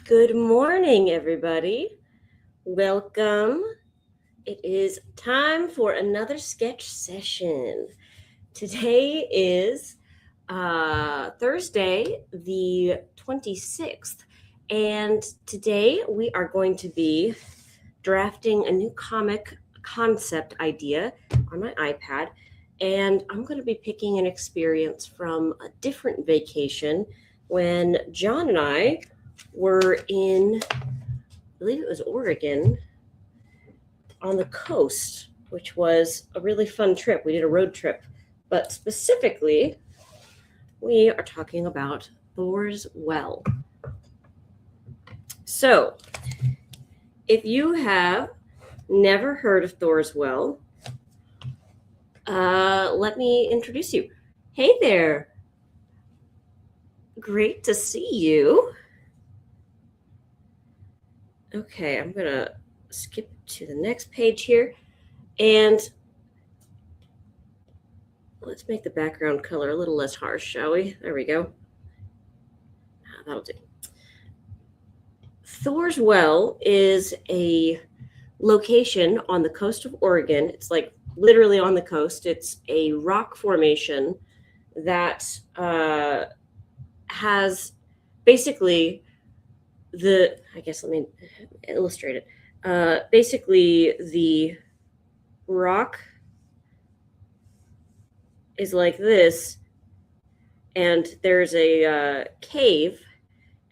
Good morning, everybody. Welcome. It is time for another sketch session. Today is Thursday, the 26th, and today we are going to be drafting a new comic concept idea on my iPad, and I'm going to be picking an experience from a different vacation when John and I were in, I believe it was Oregon, on the coast, which was a really fun trip. We did a road trip, but specifically, we are talking about Thor's Well. So, if you have never heard of Thor's Well, let me introduce you. Hey there. Great to see you. Okay, I'm going to skip to the next page here. And let's make the background color a little less harsh, shall we? There we go. That'll do. Thor's Well is a location on the coast of Oregon. It's like literally on the coast. It's a rock formation that has basically I guess let me illustrate it. Basically, the rock is like this, and there's a cave,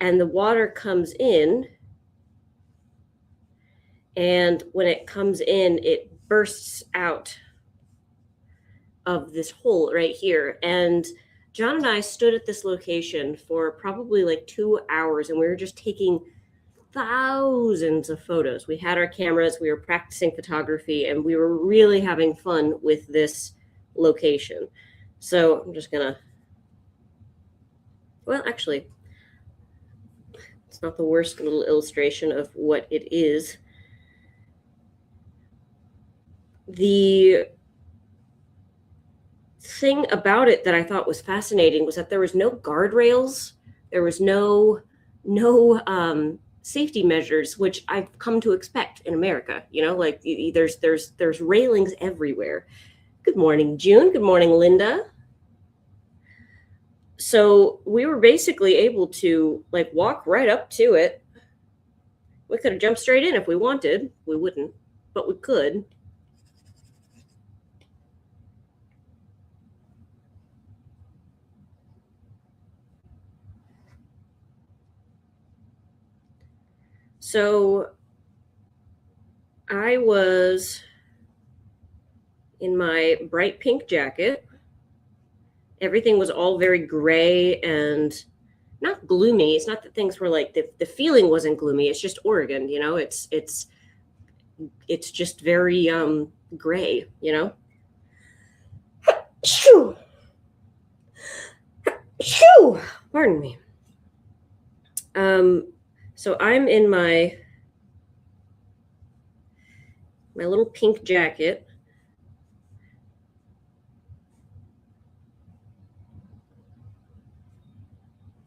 and the water comes in, and when it comes in, it bursts out of this hole right here. And John and I stood at this location for probably like 2 hours, and we were just taking thousands of photos. We had our cameras, we were practicing photography, and we were really having fun with this location. So I'm just gonna, well, actually, it's not the worst little illustration of what it is. The thing about it that I thought was fascinating was that there was no guardrails. There was no safety measures, which I've come to expect in America. You know, like there's railings everywhere. Good morning, June. Good morning, Linda. So we were basically able to like walk right up to it. We could have jumped straight in if we wanted. We wouldn't, but we could. So I was in my bright pink jacket. Everything was all very gray and not gloomy. It's not that things were like the feeling wasn't gloomy. It's just Oregon, you know. It's just very gray, you know. Shoo! Shoo! Pardon me. So I'm in my little pink jacket.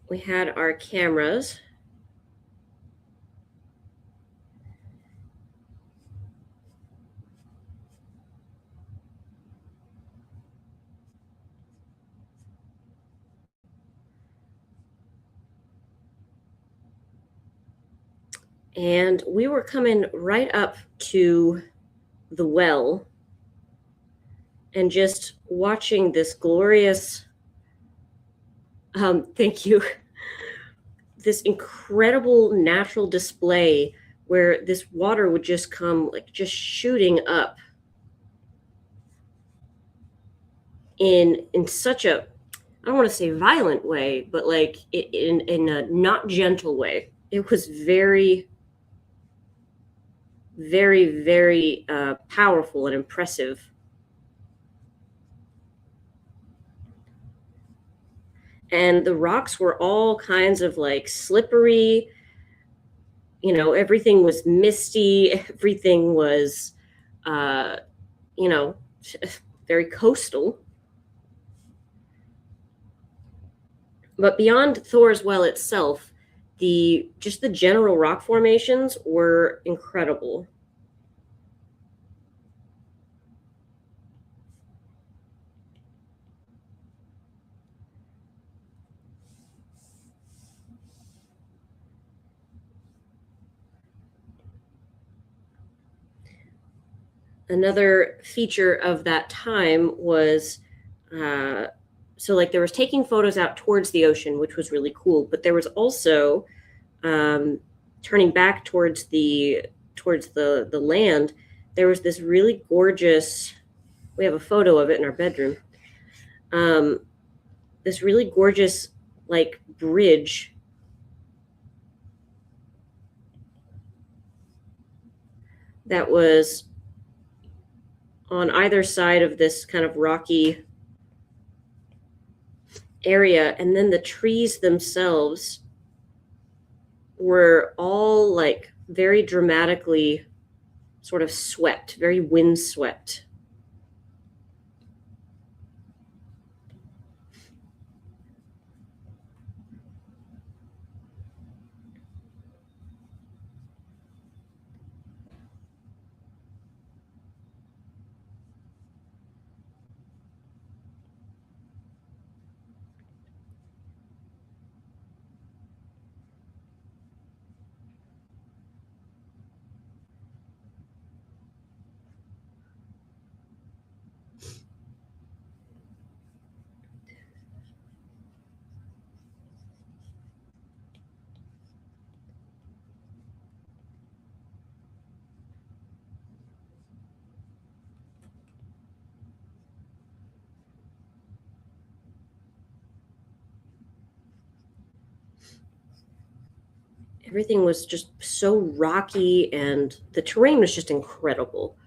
We had our cameras. And we were coming right up to the well and just watching this glorious, thank you, this incredible natural display where this water would just come like just shooting up in such a, I don't want to say violent way, but like in a not gentle way. It was very, very, very powerful and impressive. And the rocks were all kinds of like slippery. You know, everything was misty. Everything was, you know, very coastal. But beyond Thor's Well itself, just the general rock formations were incredible. Another feature of that time was so like there was taking photos out towards the ocean, which was really cool, but there was also um, turning back towards the land. There was this really gorgeous, we have a photo of it in our bedroom, um, this really gorgeous like bridge that was on either side of this kind of rocky area, and then the trees themselves were all like very dramatically sort of swept, very windswept. Everything was just so rocky, and the terrain was just incredible.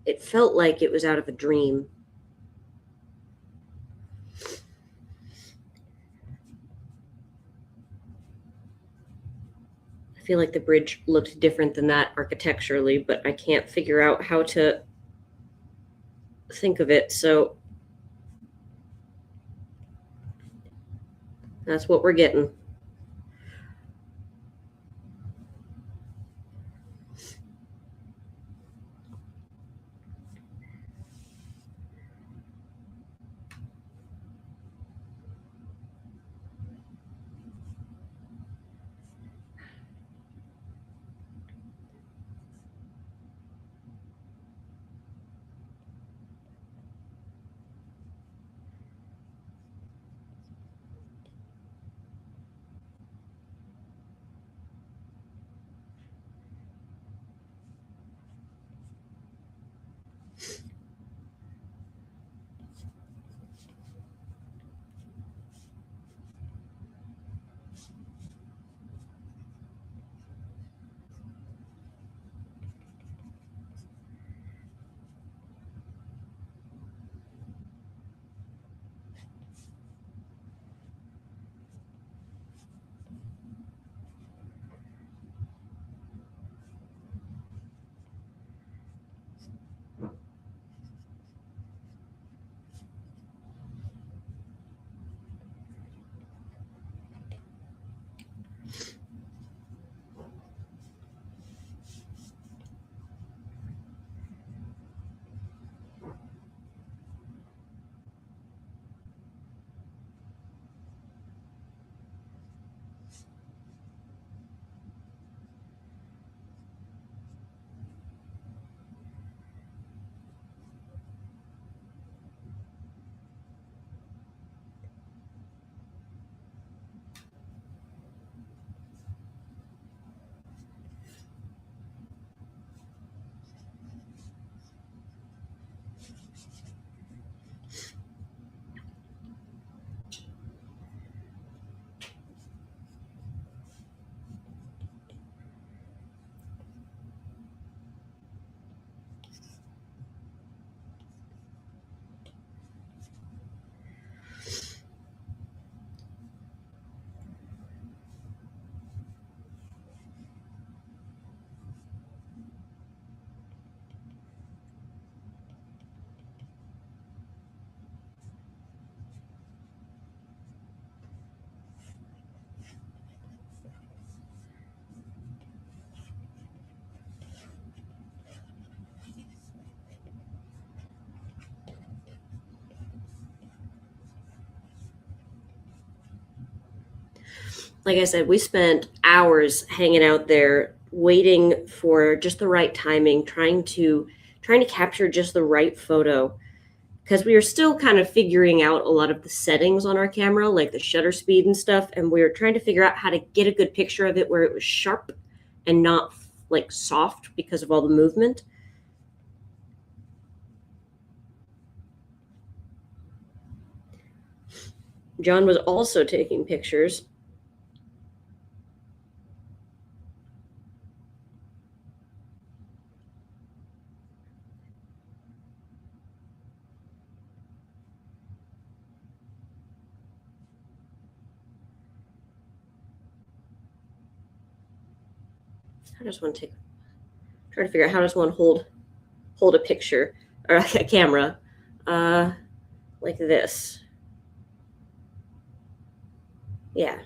It felt like it was out of a dream. I feel like the bridge looked different than that architecturally, but I can't figure out how to think of it. So that's what we're getting. Like I said, we spent hours hanging out there waiting for just the right timing, trying to capture just the right photo because we were still kind of figuring out a lot of the settings on our camera, like the shutter speed and stuff, and we were trying to figure out how to get a good picture of it where it was sharp and not like soft because of all the movement. John was also taking pictures. How does one take? Try to figure out how does one hold a picture or a camera, uh, like this. Yeah.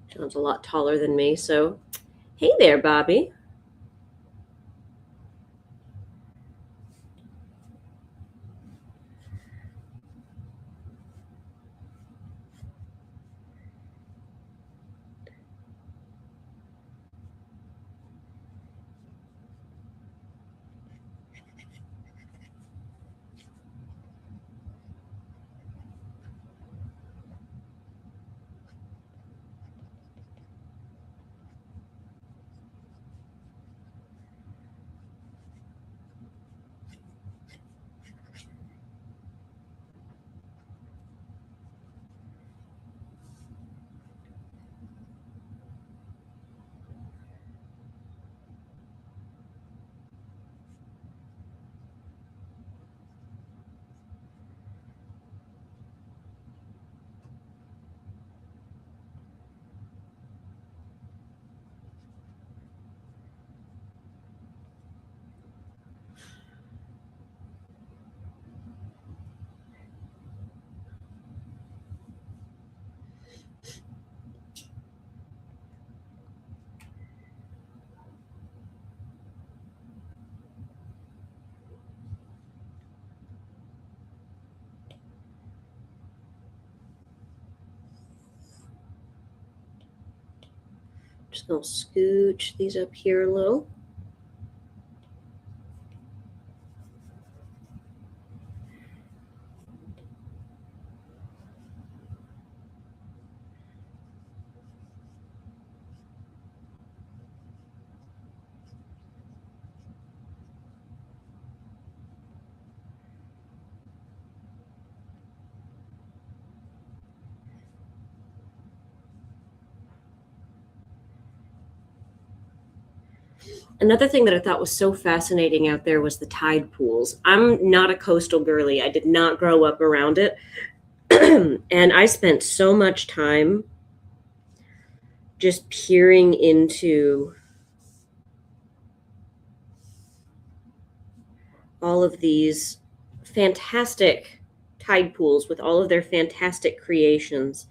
John's a lot taller than me, so hey there, Bobby. Just gonna scooch these up here a little. Another thing that I thought was so fascinating out there was the tide pools. I'm not a coastal girly. I did not grow up around it. And I spent so much time just peering into all of these fantastic tide pools with all of their fantastic creations.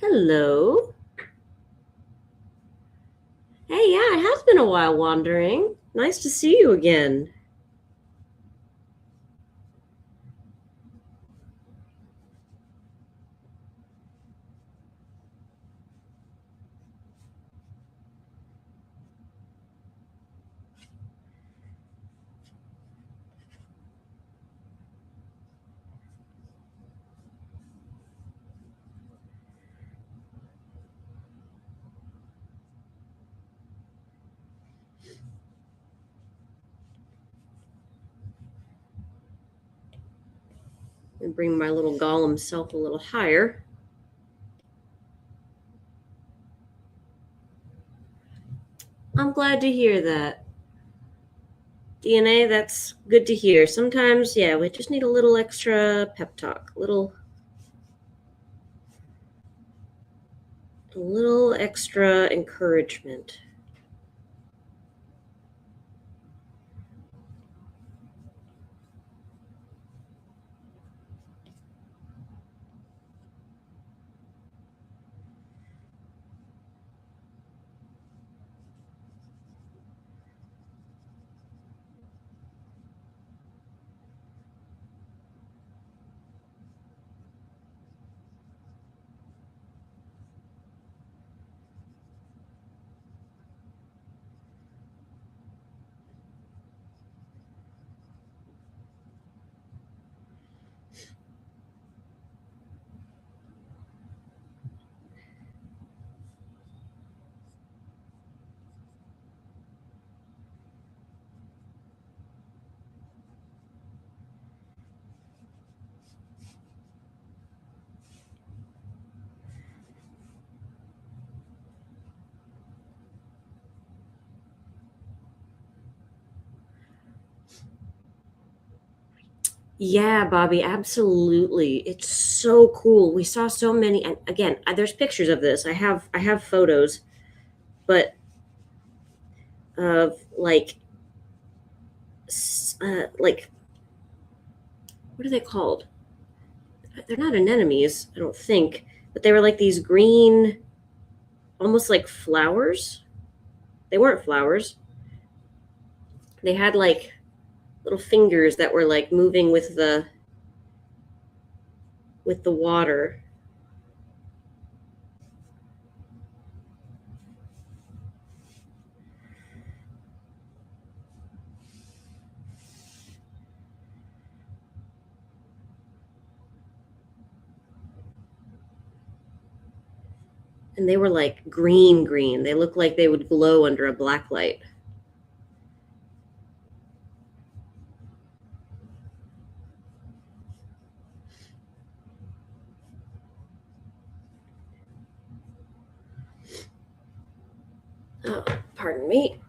Hello. Hey, yeah, it has been a while wandering. Nice to see you again. And bring my little golem self a little higher. I'm glad to hear that. DNA, that's good to hear. Sometimes, yeah, we just need a little extra pep talk, a little extra encouragement. Yeah, Bobby, absolutely. It's so cool. We saw so many, and again, there's pictures of this. I have photos, but of like what are they called? They're not anemones, I don't think, but they were like these green, almost like flowers. They weren't flowers. They had like little fingers that were like moving with the water. And they were like green. They looked like they would glow under a black light. Oh, pardon me.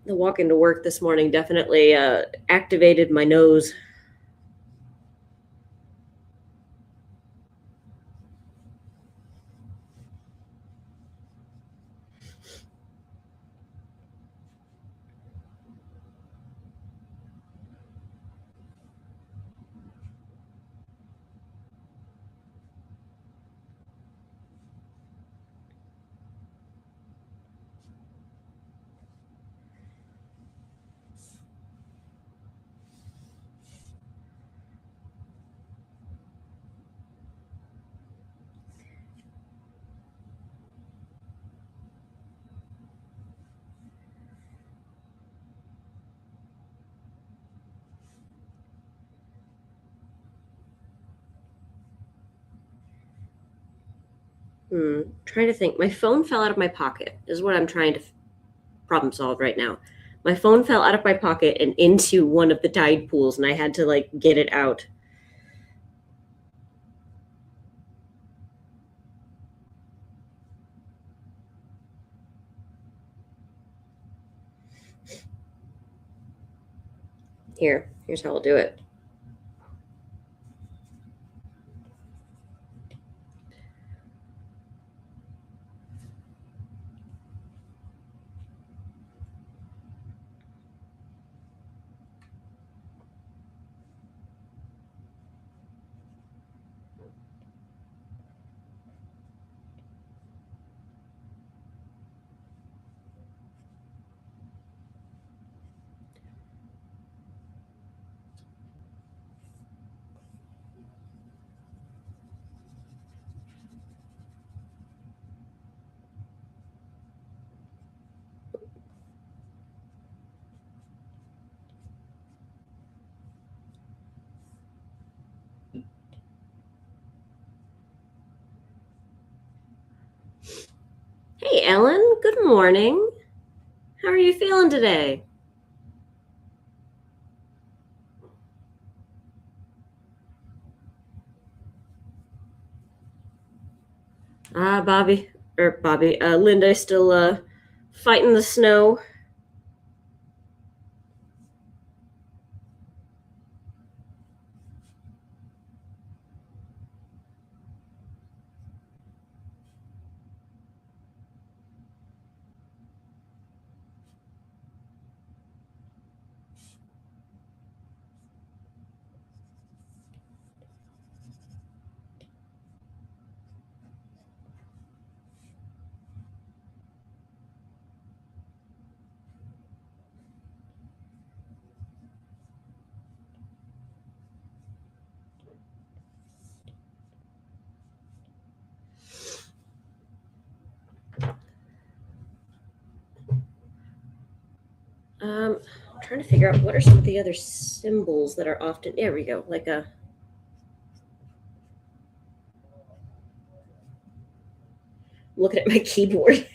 The walk into work this morning definitely activated my nose. Trying to think. My phone fell out of my pocket. Is what I'm trying to problem solve right now. My phone fell out of my pocket and into one of the tide pools, and I had to like get it out. Here's how I'll do it. Ellen. Good morning. How are you feeling today? Linda is still fighting the snow. I'm trying to figure out what are some of the other symbols that are often. There we go. Like a. Looking at my keyboard.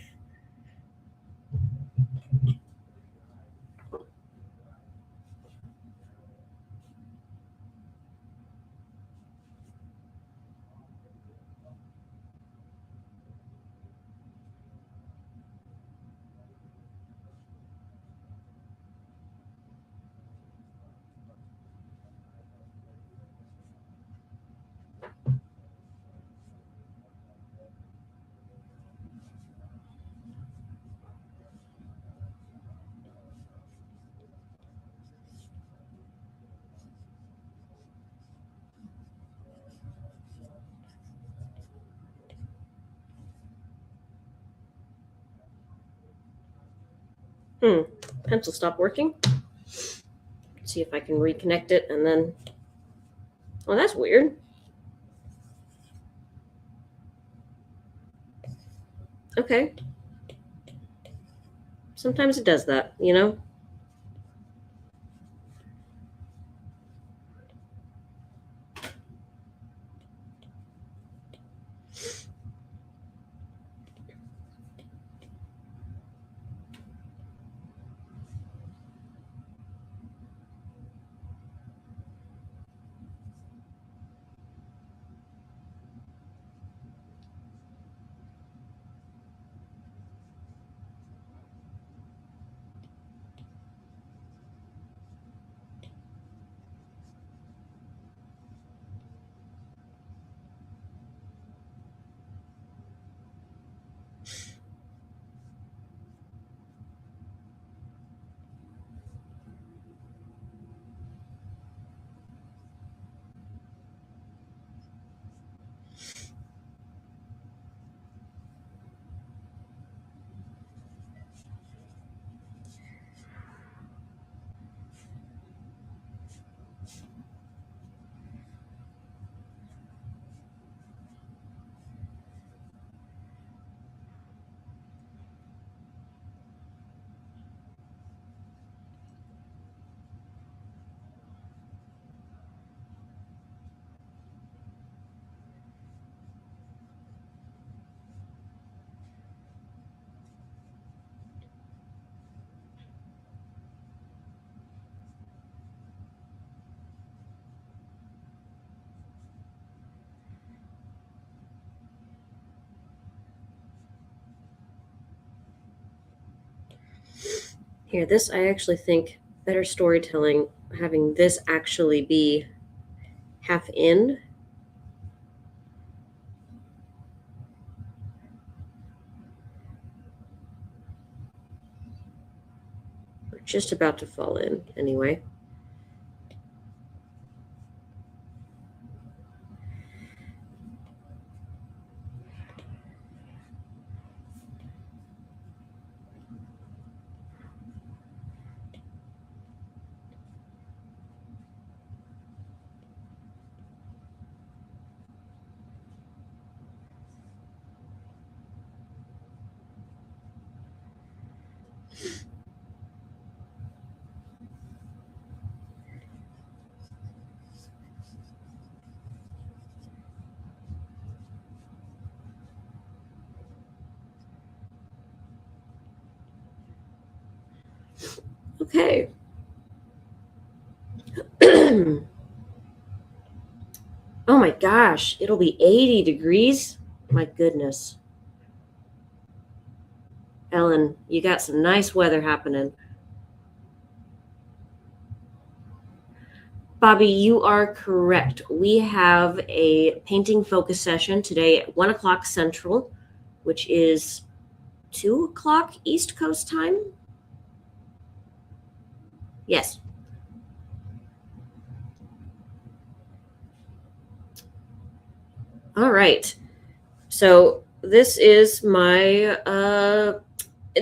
Pencil stopped working. Let's see if I can reconnect it and then. Oh, that's weird. Okay. Sometimes it does that, you know? Here, this I actually think better storytelling, having this actually be half in. We're just about to fall in anyway. Okay. Oh my gosh, it'll be 80 degrees. My goodness. Ellen, you got some nice weather happening. Bobby, you are correct. We have a painting focus session today at 1 o'clock Central, which is 2 o'clock East Coast time. Yes. All right. So this is my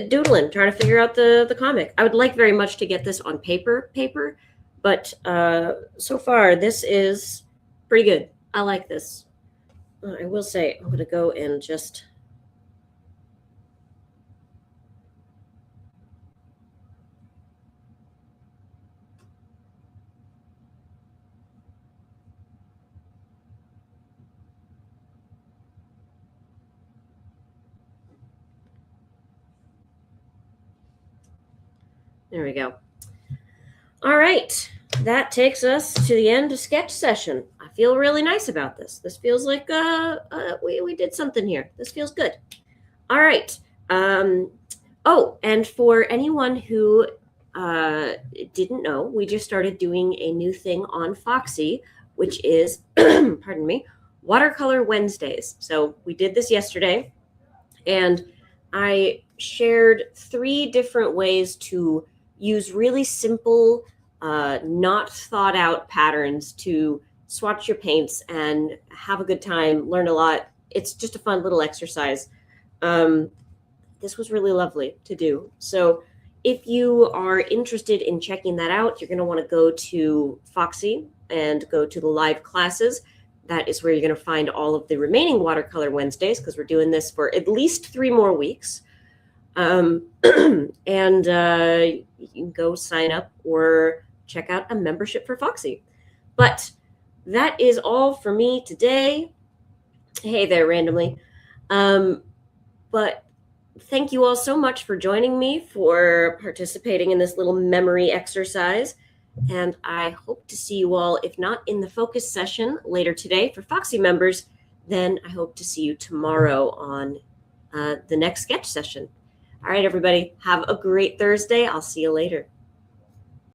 doodling, trying to figure out the comic. I would like very much to get this on paper, but so far this is pretty good. I like this. I will say I'm gonna go and just. There we go. All right, that takes us to the end of sketch session. I feel really nice about this. This feels like we did something here. This feels good. All right. Oh, and for anyone who didn't know, we just started doing a new thing on Foxy, which is, pardon me, Watercolor Wednesdays. So we did this yesterday, and I shared 3 different ways to use really simple, not thought out patterns to swatch your paints and have a good time, learn a lot. It's just a fun little exercise. This was really lovely to do. So if you are interested in checking that out, you're going to want to go to Foxy and go to the live classes. That is where you're going to find all of the remaining Watercolor Wednesdays, because we're doing this for at least 3 more weeks. And you can go sign up or check out a membership for Foxy. But that is all for me today. Hey there, randomly. But thank you all so much for joining me, for participating in this little memory exercise. And I hope to see you all, if not in the focus session later today for Foxy members, then I hope to see you tomorrow on the next sketch session. All right, everybody, have a great Thursday. I'll see you later.